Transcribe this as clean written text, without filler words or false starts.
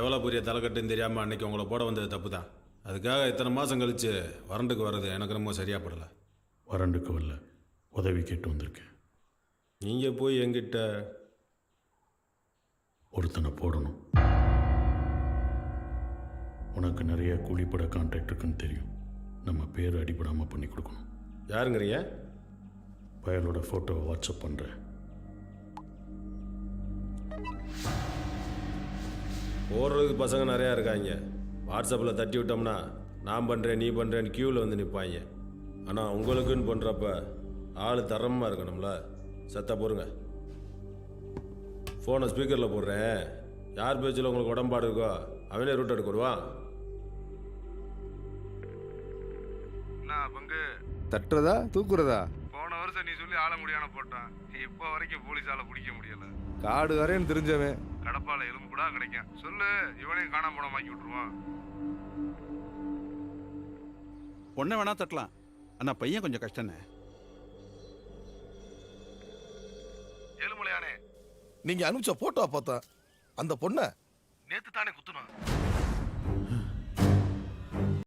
எவ்வளோ பெரிய தலைக்கட்டுன்னு தெரியாமல் அன்னைக்கு உங்களை போட வந்தது தப்பு தான். அதுக்காக இத்தனை மாதம் கழித்து வறண்டுக்கு வர்றது எனக்கு ரொம்ப சரியாக படலை. வறண்டுக்கு வரல, உதவி கேட்டு வந்திருக்கேன். நீங்கள் போய் என்கிட்ட ஒருத்தனை போடணும். உனக்கு நிறைய கூலிப்பட கான்ட்ராக்ட் இருக்குன்னு தெரியும். நம்ம பேர் அடிபடாமல் பண்ணி கொடுக்கணும். யாருங்கிறீங்க? பயலோட ஃபோட்டோவை வாட்ஸ்அப் பண்ணுறேன். போடுறதுக்கு பசங்க நிறையா இருக்காங்க. வாட்ஸ்அப்பில் தட்டி விட்டோம்னா நான் பண்ணுறேன் நீ பண்ணுறேன்னு க்யூவில் வந்து நிற்பாங்க. ஆனால் உங்களுக்குன்னு பண்ணுறப்ப ஆள் தரமாக இருக்கணும்ல. சத்தா போடுங்க. ஃபோனை ஸ்பீக்கரில் போடுறேன். யார் பேச்சில் உங்களுக்கு உடம்பாடு இருக்கோ அவனே ரூட் எடுக்க வருவான். பங்கு தட்டுறதா தூக்குறதா? போன வருஷம் நீ சொல்லி ஆள முடியாம போட்டான். இப்போ வரைக்கும் போலீஸால பிடிக்க முடியல. காடு வரேன்னு தெரிஞ்சவன் கடப்பால எலும்பு கூட கிடைக்கும். சொல்லு, இவனையும் காணாம போனமாக்கி விட்டுருவான். பொண்ணை வேணா தட்டலாம், ஆனா பையன் கொஞ்சம் கஷ்டண்ணே. ஏழுமலையானே, நீங்க அனுப்பிச்ச போட்டோ பார்த்தா அந்த பொண்ணை நேத்து தானே குத்துனான்.